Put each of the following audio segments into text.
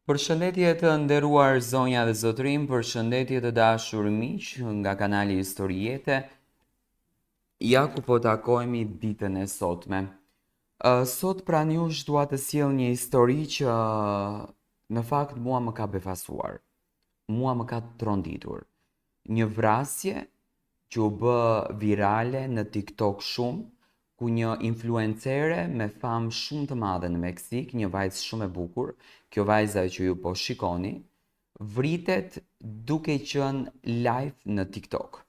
Përshëndetje të nderuar zonja dhe zotrim, përshëndetje të dashur miq nga kanali Histori Jete. Ja ku po takohemi ditën e sotme. Sot pranë jush dua të sjell një histori që në fakt mua më ka befasuar. Mua më ka tronditur. Një vrasje që u bë virale në TikTok shumë, ku një influencere me famë shumë të madhe në Meksik, një vajzë shumë e bukur, kjo vajza që ju po shikoni, vritet duke qenë live në TikTok.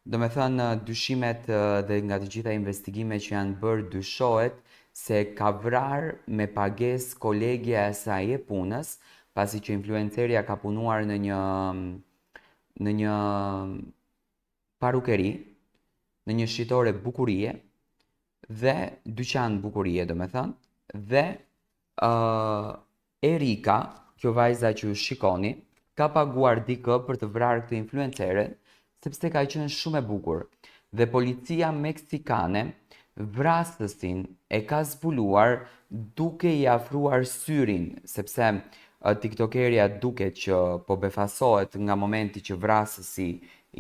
Do me thënë, dyshimet dhe nga të gjitha investigimet që janë bërë dyshohet se ka vrarë me pagesë kolegja e saj e punës, pasi që influenceria ka punuar në një parukeri, në një shitore bukurie dhe dyqan bukurie do me thënë, dhe Erika, kjo vajza që ju shikoni, ka paguar dikë për të vrarë këtë influencere, sepse ka qenë shumë e bukur. Dhe policia meksikane vrasësin e ka zbuluar duke i afruar syrin, sepse tiktokeria duket që po befasohet nga momenti që vrasësi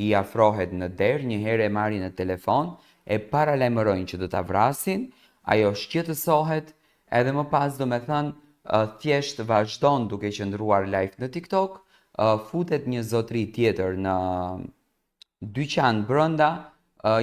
i afrohet në derë, një herë e marrin në telefon, e paralajmërojnë që do ta vrasin, ajo shqetësohet, edhe më pas do me thënë thjesht vazhdon duke qëndruar live në TikTok, futet një zotri tjetër në dyqan brënda,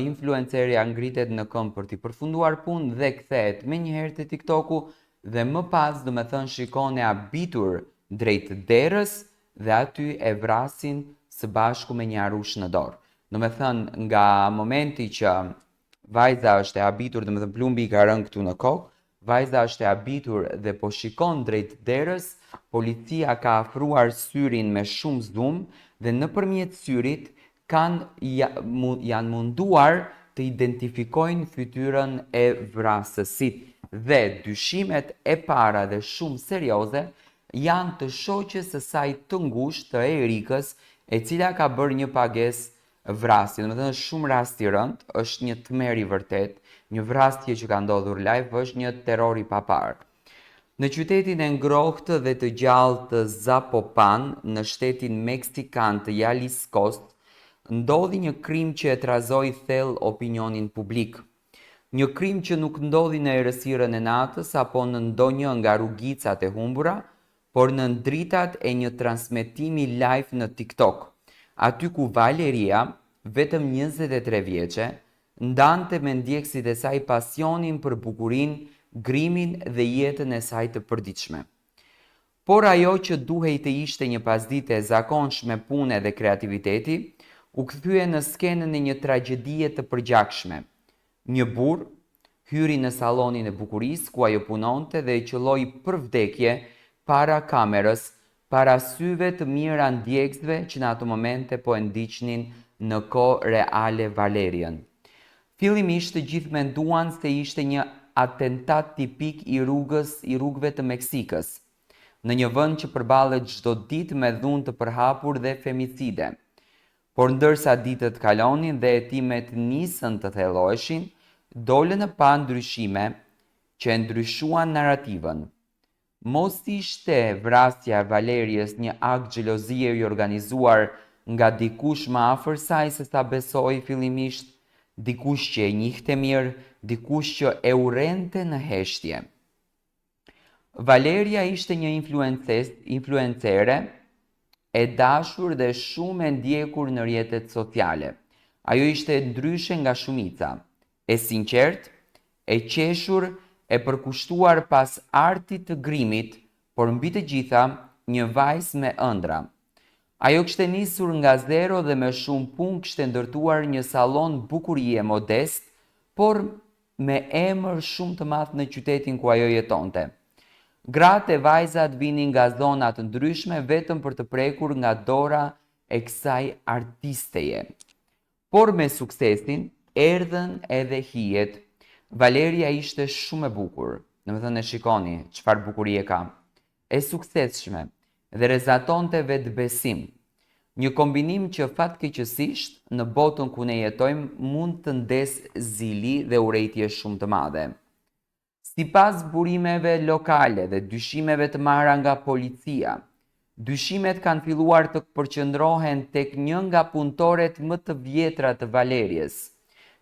influencerja ngritet në këmbë për t'i përfunduar punë dhe kthehet me njëherë te TikToku dhe më pas do me thënë shikon e habitur drejt derës dhe aty e vrasin së bashku me një arush në dorë. Do me thënë nga momenti që vajza është e habitur, do me thënë plumbi i ka rënë këtu në kokë, vajza është e habitur dhe po shikon drejt derës, policia ka afruar syrin me shumë zoom dhe nëpërmjet syrit janë munduar të identifikojnë fytyrën e vrasësit dhe dyshimet e para dhe shumë serioze janë të shoqes së saj të ngushtë të Erikës, e cila ka bërë një pagesë vrasje. Domethënë shumë rast i rënd, është një tmerr i vërtet, një vrasje që ka ndodhur live, është një terror i paparë. Në qytetin e ngrohtë dhe të gjallë të Zapopan, në shtetin meksikan të Jaliscos, ndodhi një krim që e trazoi thellë opinionin publik. Një krim që nuk ndodhi në errësirën e natës apo në ndonjë nga rrugicat e humbura, por në dritat e një transmetimi live në TikTok, aty ku Valeria, vetëm 23 vjeçe, ndante me ndjekësit e saj pasionin për bukurinë, grimin dhe jetën e saj të përditshme. Por ajo që duhej të ishte një pasdite e zakonshme pune dhe kreativiteti, u kthye në skenën e një tragjedie të përgjakshme. Një burr hyri në sallonin e bukurisë ku ajo punonte dhe e qelloi për vdekje para kamerës, para syve të mira ndjekësve që në ato momente po e ndiqnin në kohë reale Valerian. Fillimisht të gjithë menduan se ishte një atentat tipik i rrugëve të Meksikës, në një vend që përballet çdo ditë me dhunë të përhapur dhe femicide. Por ndërsa ditët kalonin dhe hetimet nisën të thelloheshin, dolën në pa ndryshime që e ndryshuan narrativën. Mos ishte vrasja e Valeriës një akt xhelozie i organizuar nga dikush më afër saj se sa besoi fillimisht, dikush që e njihte mirë, dikush që e urrente në heshtje. Valeria ishte një influencere e dashur dhe shumë e ndjekur në rrjetet sociale. Ajo ishte ndryshe nga shumica, e sinqert, e qeshur, e përkushtuar pas artit të grimit, por mbi të gjitha një vajzë me ëndra. Ajo kishte nisur nga zero dhe me shumë punë kishte ndërtuar një sallon bukurie modest, por me emër shumë të madh në qytetin ku ajo jetonte. Gratë e vajzat vinin nga zona të ndryshme vetëm për të prekur nga dora e kësaj artisteje. Por me suksesin, erdhën edhe hijet. Valeria ishte shumë e bukur, domethënë e shikoni çfarë bukurie ka, e suksesshme dhe rezatonte vetbesim. Një kombinim që fatkeqësisht në botën ku ne jetojmë mund të ndesë zili dhe urrejtje shumë të madhe. Sipas burimeve lokale dhe dyshimeve të marra nga policia, Dyshimet kanë filluar të përqendrohen tek një nga punëtoret më të vjetra të Valeriës,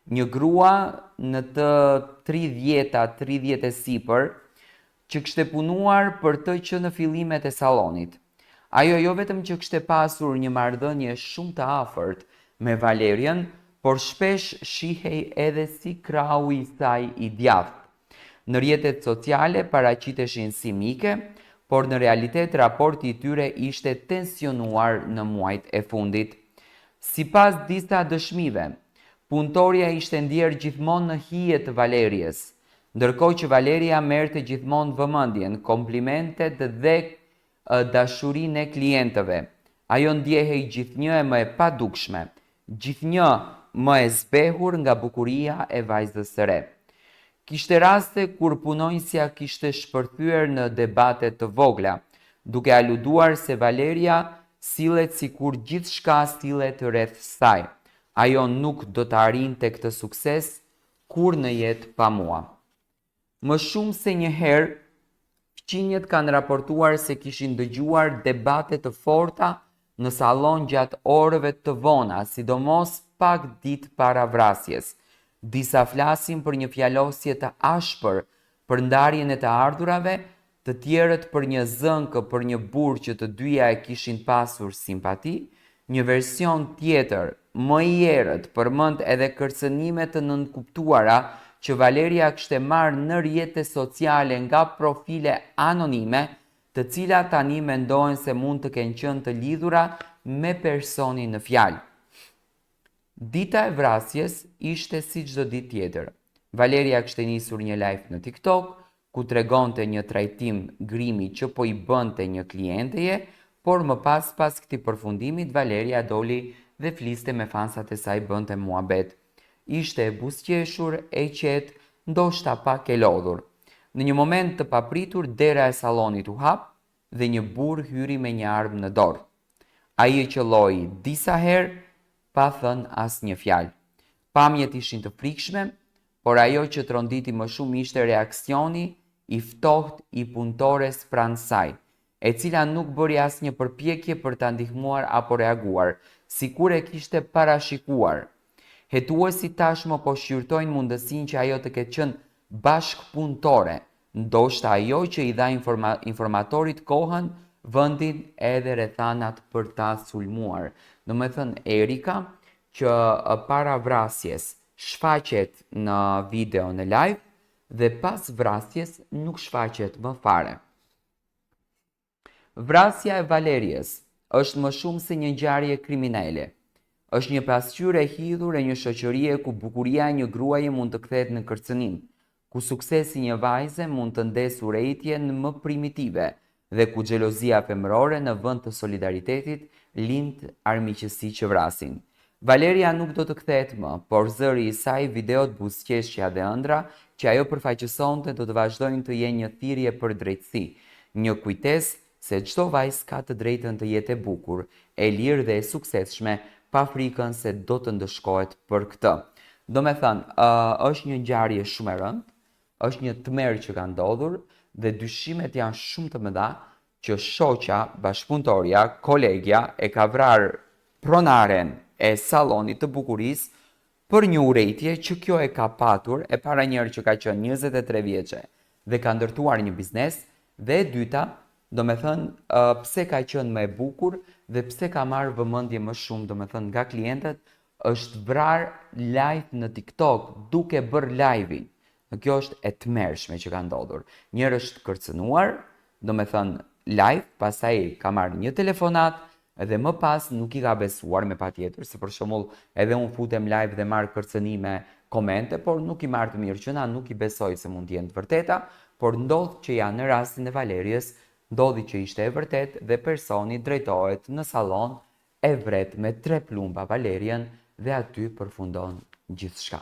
një grua në të 30 e sipër, që kishte punuar për të që në fillimet e sallonit. Ajo jo vetëm që kishte pasur një marrëdhënie shumë të afërt me Valerian, por shpesh shihej edhe si krau i saj i djathtë. Në rrjetet sociale paraqiteshin si mike, por në realitet raporti i tyre ishte tensionuar në muajt e fundit. Sipas disa dëshmive, punëtoria ishte ndjerë gjithmonë në hije të Valeriës, ndërkohë që Valeria merrte gjithmonë vëmendjen, komplimentet dhe dashurinë e klientëve. Ajo ndjehej gjithnjë e më e padukshme, gjithnjë më e zbehur nga bukuria e vajzës së re. Kishte raste kur punonjësja kishte shpërthyer në debate të vogla, duke aluduar se Valeria sillet sikur gjithçka sillet rreth saj. Ajo nuk do të arrinte këtë sukses kur në jetë pa mua. Më shumë se një herë, fqinjet kanë raportuar se kishin dëgjuar debate të forta në sallon gjatë orëve të vona, sidomos pak ditë para vrasjes. Disa flasin për një fjalosje të ashpër për ndarjen e të ardhurave, të tjerët për një zënkë për një burr që të dyja e kishin pasur simpati. Një version tjetër, më i errët, përmend edhe kërcënime të nënkuptuara që Valeria kishte marrë në rrjete sociale nga profile anonime, të cilat tani mendohen se mund të kenë qenë të lidhura me personin në fjalë. Dita e vrasjes ishte si çdo ditë tjetër. Valeria kishte nisur një live në TikTok, ku tregonte një trajtim grimi që po i bënte një klienteje, por më pas këtij përfundimit Valeria doli dhe fliste me fansat e saj, bënte muhabet. Ishte e buzëqeshur, e qetë, ndoshta pak e lodhur. Në një moment të papritur, dera e sallonit u hap dhe një burr hyri me një armë në dorë. Ai e qelloi disa herë pa thënë asnjë fjalë. Pamjet ishin të frikshme, por ajo që tronditi më shumë ishte reaksioni i ftohtë i punëtores pranë saj, e cila nuk bëri asnjë përpjekje për ta ndihmuar apo reaguar, sikur e kishte parashikuar. Hetuesi tashmë po shqyrtojnë mundësinë që ajo të ketë qenë bashkëpunëtore, ndoshta ajo që i dha informatorit kohën, vendin edhe rrethanat për ta sulmuar. Domethënë Erika, që para vrasjes shfaqet në video në live dhe pas vrasjes nuk shfaqet më fare. Vrasja e Valeriës është më shumë se një ngjarje kriminale. Është një pasqyrë e hidhur e një shoqërie ku bukuria e një gruaje mund të kthehet në kërcënim, ku suksesi një vajze mund të ndesë urrëtitjen më primitive dhe ku xhelozia femërore në vend të solidaritetit lind armiqësi që vrasin. Valeria nuk do të kthehet më, por zëri i saj, videot, buzëqeshja dhe ëndra që ajo përfaqësonte do të vazhdojnë të jenë një thirrje për drejtësi, një kujtesë se çdo vajzë ka të drejtën të jetë e bukur, e lirë dhe e suksesshme, pa frikën se do të ndëshkohet për këtë. Domethënë, është një ngjarje shumë e rëndë, është një tmerr që ka ndodhur dhe dyshimet janë shumë të mëdha që shoqja, bashkëpunëtoria, kolegja e ka vrarë pronaren e sallonit të bukurisë për një urrëtie që kjo e ka patur e para njëherë që ka qenë 23 vjeçe dhe ka ndërtuar një biznes, dhe e dyta, domethënë pse ka qenë më e bukur dhe pse ka marrë vëmendje më shumë, domethënë nga klientët, është vrarë live në TikTok duke bërë live-in. Kjo është e tmerrshme që ka ndodhur. Njëherë është kërcënuar, domethënë live, pastaj ka marrë një telefonat dhe më pas nuk i ka besuar, me patjetër, se për shembull edhe unë futem live dhe marr kërcënime, komente, por nuk i marr të mirë qëna, nuk i besoj se mund të jenë të vërteta, por ndodh që janë në rastin e Valeriës, ndodhi që ishte e vërtet dhe personi drejtohet në sallon, e vret me 3 plumba Valerian dhe aty përfundon gjithçka.